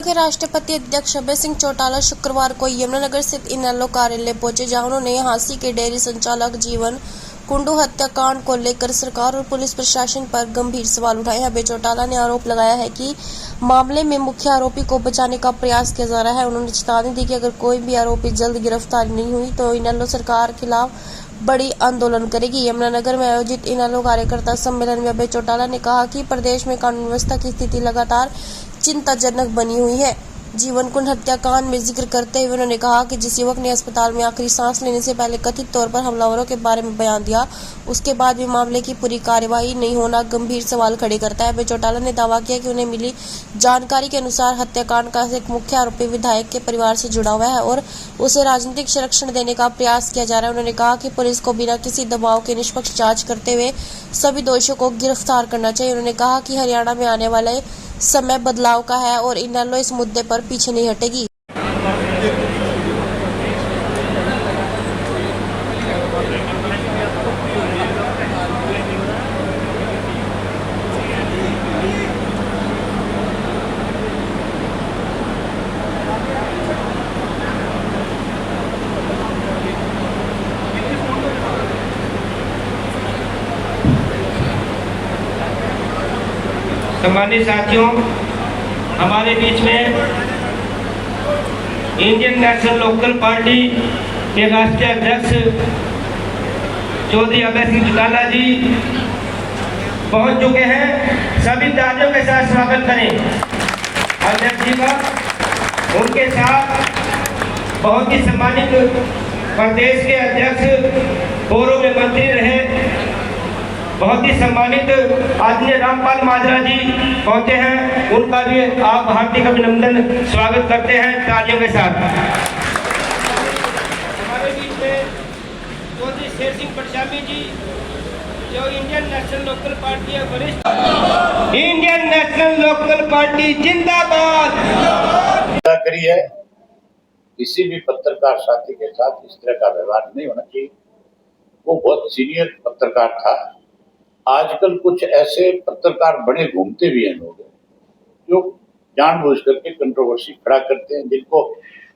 के राष्ट्रपति अध्यक्ष अभय सिंह चौटाला शुक्रवार को यमुनानगर स्थित इनेलो कार्यालय पहुंचे, जहां उन्होंने हांसी के डेयरी संचालक जीवन कुंडू हत्याकांड को लेकर सरकार और पुलिस प्रशासन पर गंभीर सवाल उठाए। अभय चौटाला ने आरोप लगाया है कि मामले में मुख्य आरोपी को बचाने का प्रयास किया जा रहा है। उन्होंने चेतावनी दी कि अगर कोई भी आरोपी जल्द गिरफ्तार नहीं हुई तो इनेलो सरकार खिलाफ बड़ी आंदोलन करेगी। यमुनानगर में आयोजित इनेलो कार्यकर्ता सम्मेलन में अभय चौटाला ने कहा कि प्रदेश में कानून व्यवस्था की स्थिति लगातार चिंताजनक बनी हुई है। जीवन कुंड हत्याकांड में जिक्र करते हुए उन्होंने कहा कि जिस युवक ने अस्पताल में आखिरी सांस लेने से पहले कथित तौर पर हमलावरों के बारे में बयान दिया, उसके बाद भी मामले की पूरी कार्यवाही नहीं होना गंभीर सवाल खड़े करता है। अभय चौटाला ने दावा किया कि उन्हें मिली जानकारी के अनुसार हत्याकांड का एक मुख्य आरोपी विधायक के परिवार से जुड़ा हुआ है और उसे राजनीतिक संरक्षण देने का प्रयास किया जा रहा है। उन्होंने कहा कि पुलिस को बिना किसी दबाव के निष्पक्ष जाँच करते हुए सभी दोषियों को गिरफ्तार करना चाहिए। उन्होंने कहा कि हरियाणा में आने वाले समय बदलाव का है और इनेलो इस मुद्दे पर पीछे नहीं हटेगी। सम्मानित साथियों, हमारे बीच में इंडियन नेशनल लोकल पार्टी के राष्ट्रीय अध्यक्ष चौधरी अभय सिंह चौटाला जी पहुंच चुके हैं। सभी तालियों के साथ स्वागत करें अध्यक्ष जी का। उनके साथ बहुत ही सम्मानित प्रदेश के अध्यक्ष, पूर्व में मंत्री रहे, बहुत ही सम्मानित आदरणीय रामपाल माजरा जी पहुंचे हैं। उनका भी आप हार्दिक अभिनंदन स्वागत करते हैं तालियों के साथ। हमारे बीच में चौधरी शेर सिंह पटशामी जी, जो इंडियन नेशनल लोकल पार्टी है वरिष्ठ। इंडियन नेशनल लोकल पार्टी जिंदाबाद करी है। किसी भी पत्रकार साथी के साथ इस तरह का व्यवहार नहीं होना चाहिए। वो बहुत सीनियर पत्रकार था। आजकल कुछ ऐसे पत्रकार बड़े घूमते भी हैं लोग, जो जानबूझ करके कंट्रोवर्सी खड़ा करते हैं, जिनको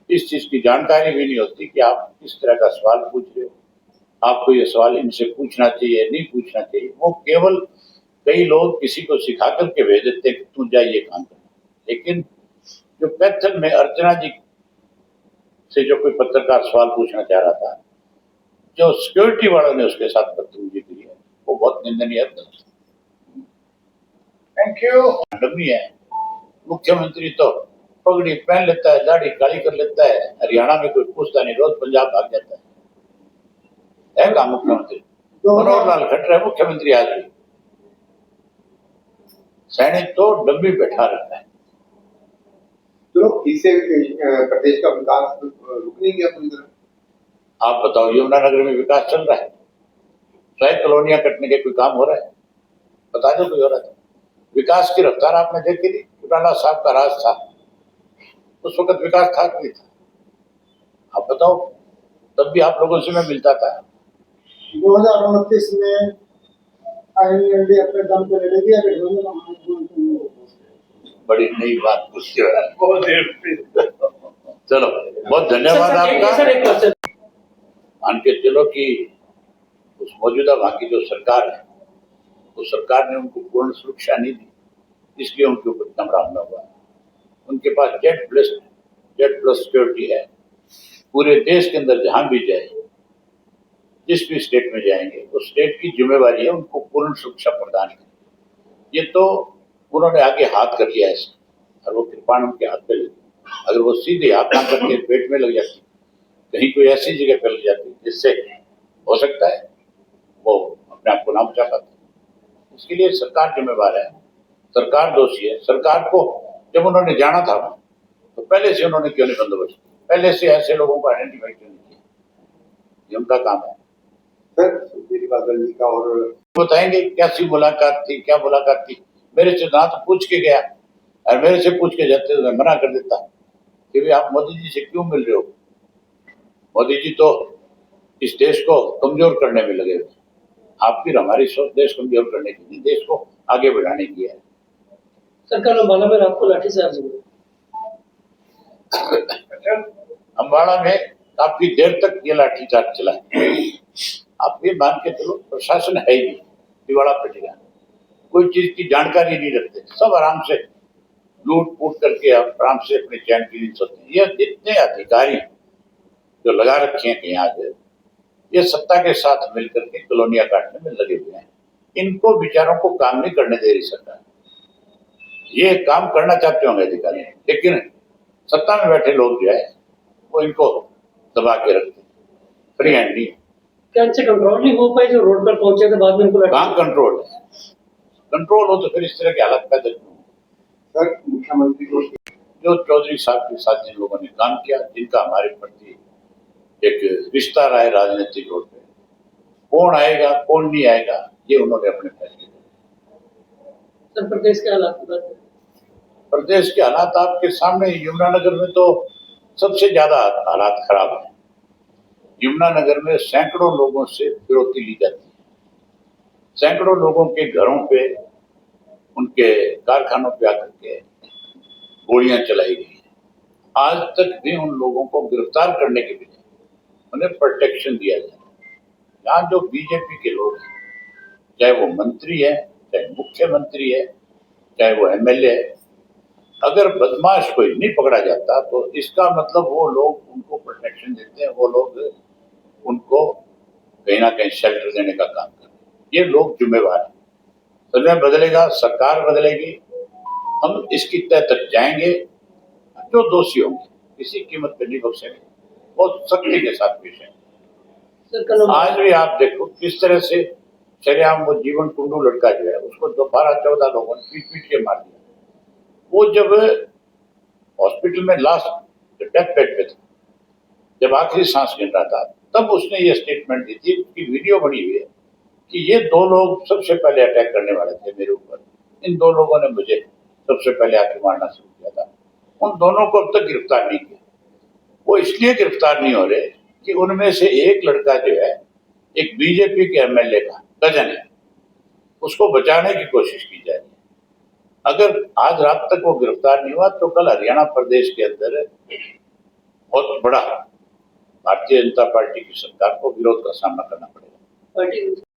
इस चीज की जानकारी भी नहीं होती कि आप किस तरह का सवाल पूछ रहे हो, आपको ये सवाल इनसे पूछना चाहिए नहीं पूछना चाहिए। वो केवल कई लोग किसी को सिखा करके भेज देते हैं कि तू जा ये काम कर। लेकिन जो पैथल में अर्चना जी से जो कोई पत्रकार सवाल पूछना चाह रहा था, जो सिक्योरिटी वालों ने उसके साथ बदतमीजी की है, वो बहुत निंदनीय है। Thank you. नहीं है, मुख्यमंत्री तो पगड़ी पहन लेता है, दाढ़ी काली कर लेता है, हरियाणा में कोई पूछता नहीं, रोज पंजाब भाग जाता है काम मुख्यमंत्री। मनोहर लाल खट्टर है मुख्यमंत्री आज भी, सैनिक तो डब्बी बैठा रहता है। तो इससे प्रदेश का विकास रुक नहीं गया पूरी तरह? आप बताओ, यमुनानगर में विकास चल रहा है? 100 कॉलोनियां कटने के कोई काम हो रहा है? बता दो कोई हो रहा था? विकास की रफ्तार आपने देखी थी? चौटाला साहब का राज था, उस वक्त विकास था कि नहीं था? आप बताओ, तब भी आप लोगों से मैं मिलता था। 2029 में आईएनडी अपने दम पे लड़ेगी। अगर बड़ी नई बात पूछते हो, चलो बहुत धन्यवाद आपका। मान के चलो कि उस मौजूदा वहां की जो सरकार है, उस सरकार ने उनको पूर्ण सुरक्षा नहीं दी, इसलिए उनके ऊपर इतना बड़ा हमला हुआ। उनके पास जेड प्लस सिक्योरिटी है। पूरे देश के अंदर जहां भी जाए, जिस भी स्टेट में जाएंगे, उस स्टेट की जिम्मेवारी है उनको पूर्ण सुरक्षा प्रदान करनी। ये तो उन्होंने आगे हाथ कर लिया ऐसा, और वो कृपाण उनके हाथ पे लगी। अगर वो सीधे हाथ ना करके पेट में लग जाती, कहीं कोई ऐसी जगह पे लग जाती जिससे हो सकता है वो अपने आप को ना बचा पाते। इसके लिए सरकार जिम्मेवार है, सरकार दोषी है। सरकार को जब उन्होंने जाना था तो पहले से उन्होंने क्यों नहीं बंदोबस्त किया? पहले से ऐसे लोगों को आइडेंटिफाई क्यों नहीं किया? ये उनका काम है। सर और बताएंगे कैसी मुलाकात थी, क्या मुलाकात थी? मेरे से ना तो पूछ के गया, और मेरे से पूछ के जाते तो मना कर देता कि भाई आप मोदी जी से क्यों मिल रहे हो? मोदी जी तो इस देश को कमजोर करने में लगे हुए। आपकी हमारी सोच देश कमजोर करने की नहीं, देश को आगे बढ़ाने की है। सरकार अंबाला में रात को लाठीचार्ज हुआ। अम्बाड़ा में काफी देर तक ये लाठीचार्ज चला है। आप ये मान के चलो प्रशासन है ही नहीं, दिवाला पिटेगा, कोई चीज की जानकारी नहीं रखते, सब आराम से लूट फूट करके आराम से अपने चैन की नींद सोते हैं। ये जितने अधिकारी जो लगा रखे हैं कहीं आज, ये सत्ता के साथ मिलकर के कॉलोनियां काटने में लगे हुए हैं। इनको विचारों को काम नहीं करने दे रही सरकार। ये काम करना चाहते होंगे अधिकारी, लेकिन सत्ता में बैठे लोग जो है वो इनको दबा के रखते हैं, फ्री हैंड नहीं। क्या इनसे कंट्रोल नहीं हो पाई जो रोड पर पहुंचे थे बाद में इनको कहाँ कंट्रोल है? कंट्रोल हो तो फिर इस तरह की हालत पैदा क्यों? सर मुख्यमंत्री को जो चौधरी साहब के साथ जिन लोगों ने काम किया, जिनका हमारे प्रति एक रिश्ता रहा है राजनीतिक रोड पे, कौन आएगा कौन नहीं आएगा ये उन्होंने अपने फैसले किए। सर प्रदेश के हालात की बात करें। प्रदेश के हालात आपके सामने, यमुनानगर में तो सबसे ज्यादा हालात खराब है। यमुनानगर में सैकड़ों लोगों से फिरौती ली जाती है, सैकड़ों लोगों के घरों पे, उनके कारखानों पे आकर के गोलियां चलाई गई हैं। आज तक भी उन लोगों को गिरफ्तार करने के बजाय उन्हें प्रोटेक्शन दिया जाए। यहाँ जो बीजेपी के लोग हैं, चाहे वो मंत्री है, चाहे मुख्यमंत्री है, चाहे वो एमएलए है, अगर बदमाश कोई नहीं पकड़ा जाता तो इसका मतलब वो लोग उनको प्रोटेक्शन देते हैं, वो लोग उनको कहीं ना कहीं शेल्टर देने का काम करते हैं। ये लोग जिम्मेवार हैं। समय बदलेगा, सरकार बदलेगी, हम इसकी तह तक जाएंगे। जो दोषी होंगे किसी कीमत पर नहीं बख्शेंगे, बहुत सख्ती के साथ पेश है। सर कल आज भी आप देखो किस तरह से शरेआम वो जीवन कुंडू लड़का जो है उसको 12-14 लोगों ने पीट के मार दिया। वो जब हॉस्पिटल में लास्ट डेथ बेड पे था, जब आखिरी सांस गिन रहा था, तब उसने ये स्टेटमेंट दी थी, उसकी वीडियो बनी हुई है कि ये 2 लोग सबसे पहले अटैक करने वाले थे मेरे ऊपर, इन 2 लोगों ने मुझे सबसे पहले आके मारना शुरू किया था। उन दोनों को अब तक गिरफ्तार नहीं किया। वो इसलिए गिरफ्तार नहीं हो रहे कि उनमें से एक लड़का जो है एक बीजेपी के एमएलए का कजन है, उसको बचाने की कोशिश की जा रही है। अगर आज रात तक वो गिरफ्तार नहीं हुआ तो कल हरियाणा प्रदेश के अंदर बहुत बड़ा भारतीय जनता पार्टी की सरकार को विरोध का सामना करना पड़ेगा। पार्टी